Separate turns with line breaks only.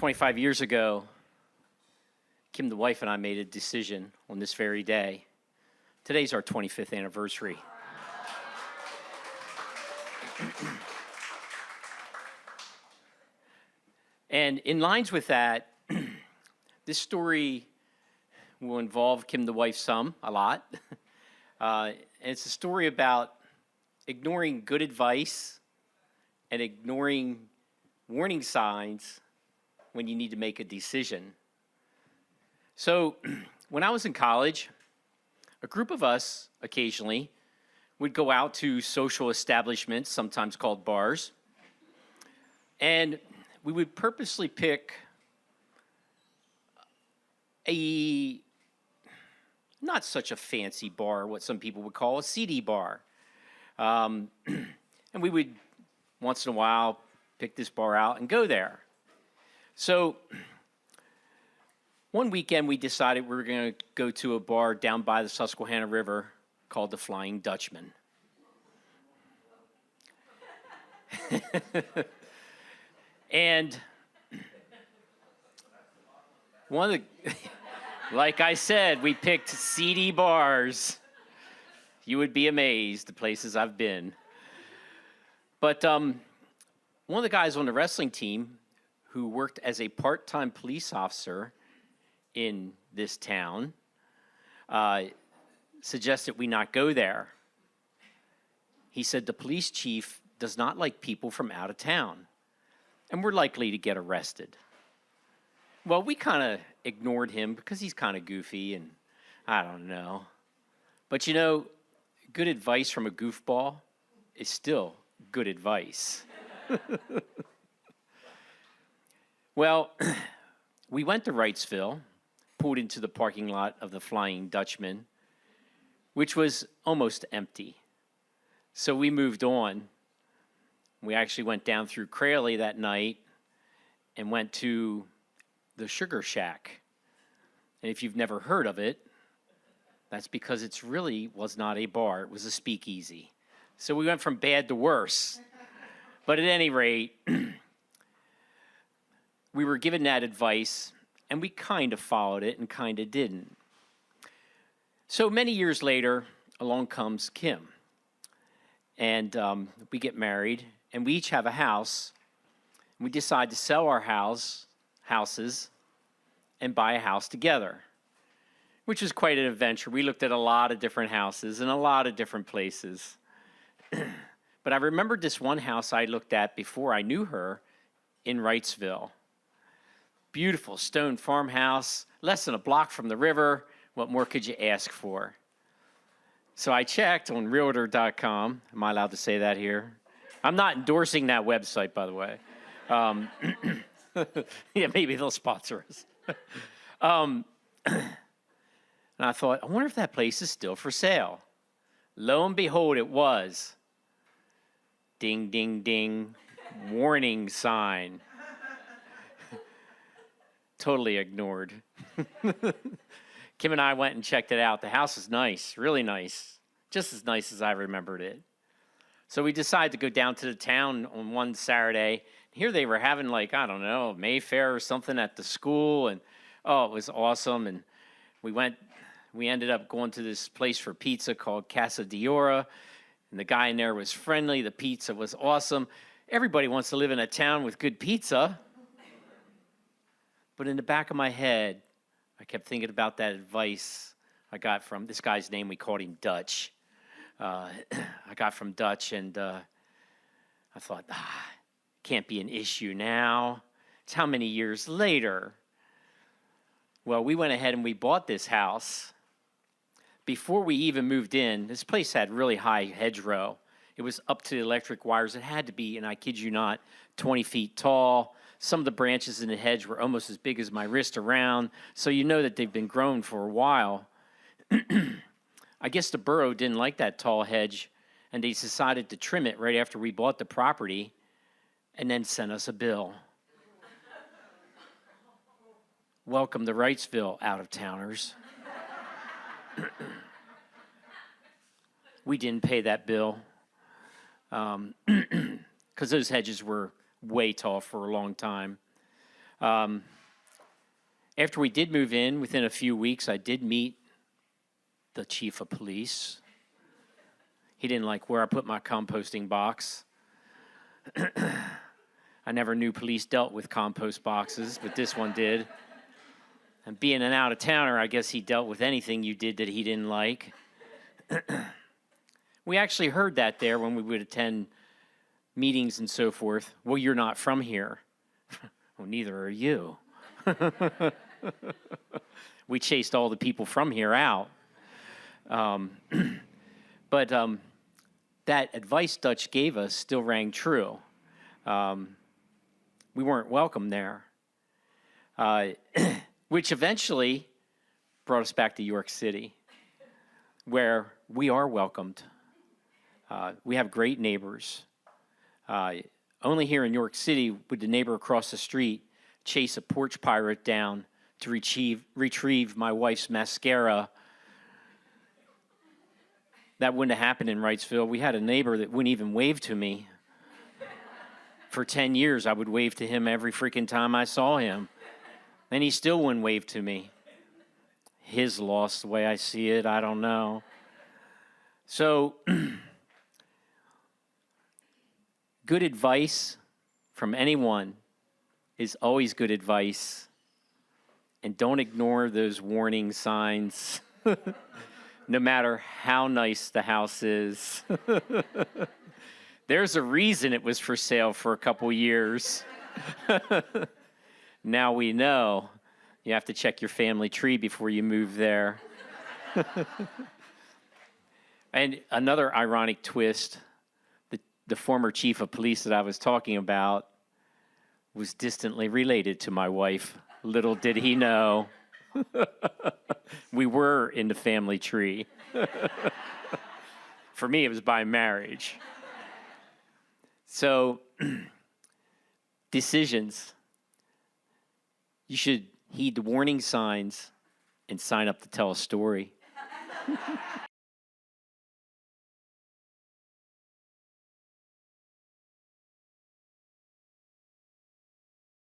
25 years ago, Kim, the wife, and I made a decision on this very day. Today's our 25th anniversary. And in lines with that, this story will involve Kim, the wife, a lot. And it's a story about ignoring good advice and ignoring warning signs when you need to make a decision. So when I was in college, a group of us occasionally would go out to social establishments, sometimes called bars, and we would purposely pick a not such a fancy bar, what some people would call a seedy bar. And we would, once in a while, pick this bar out and go there. So one weekend we decided we were going to go to a bar down by the Susquehanna River called the Flying Dutchman. And one of the, like I said, we picked seedy bars. You would be amazed the places I've been. But one of the guys on the wrestling team who worked as a part-time police officer in this town suggested we not go there. He said the police chief does not like people from out of town, and we're likely to get arrested. Well, we kind of ignored him because he's kind of goofy, and I don't know. But you know, good advice from a goofball is still good advice. Well, we went to Wrightsville, pulled into the parking lot of the Flying Dutchman, which was almost empty. So we moved on. We actually went down through Crayley that night and went to the Sugar Shack. And if you've never heard of it, that's because it really was not a bar. It was a speakeasy. So we went from bad to worse. But at any rate, we were given that advice, and we kind of followed it and kind of didn't. So many years later, along comes Kim. And we get married, and we each have a house. We decide to sell our houses and buy a house together, which was quite an adventure. We looked at a lot of different houses in a lot of different places. But I remembered this one house I looked at before I knew her in Wrightsville. Beautiful stone farmhouse, less than a block from the river. What more could you ask for? So I checked on Realtor.com. Am I allowed to say that here? I'm not endorsing that website, by the way. Yeah, maybe they'll sponsor us. And I thought, I wonder if that place is still for sale. Lo and behold, it was. Ding, ding, ding. Warning sign. Totally ignored. Kim and I went and checked it out. The house is nice, really nice, just as nice as I remembered it. So we decided to go down to the town on one Saturday. Here they were having, like, I don't know, Mayfair or something at the school, and oh, it was awesome. And we ended up going to this place for pizza called Casa Diora, and the guy in there was friendly. The pizza was awesome. Everybody wants to live in a town with good pizza. But in the back of my head, I kept thinking about that advice I got from this guy's name. We called him Dutch. I got from Dutch, and I thought, can't be an issue now. It's how many years later? Well, we went ahead and we bought this house. Before we even moved in, this place had really high hedgerow. It was up to the electric wires. It had to be, and I kid you not, 20 feet tall. Some of the branches in the hedge were almost as big as my wrist around, so you know that they've been grown for a while. I guess the borough didn't like that tall hedge, and they decided to trim it right after we bought the property and then sent us a bill. Welcome to Wrightsville, out-of-towners. We didn't pay that bill because those hedges were way tall for a long time. After we did move in, within a few weeks, I did meet the chief of police. He didn't like where I put my composting box. I never knew police dealt with compost boxes, but this one did. And being an out-of-towner, I guess he dealt with anything you did that he didn't like. We actually heard that there when we would attend meetings and so forth. Well, you're not from here. Well, neither are you. We chased all the people from here out. But that advice Dutch gave us still rang true. We weren't welcome there, which eventually brought us back to York City, where we are welcomed. We have great neighbors. Only here in York City would the neighbor across the street chase a porch pirate down to retrieve my wife's mascara. That wouldn't have happened in Wrightsville. We had a neighbor that wouldn't even wave to me. For 10 years, I would wave to him every freaking time I saw him. And he still wouldn't wave to me. His loss, the way I see it, I don't know. So, good advice from anyone is always good advice. And don't ignore those warning signs, no matter how nice the house is. There's a reason it was for sale for a couple years. Now we know. You have to check your family tree before you move there. And another ironic twist, the former chief of police that I was talking about was distantly related to my wife. Little did he know. We were in the family tree. For me, it was by marriage. So, decisions. You should heed the warning signs and sign up to tell a story.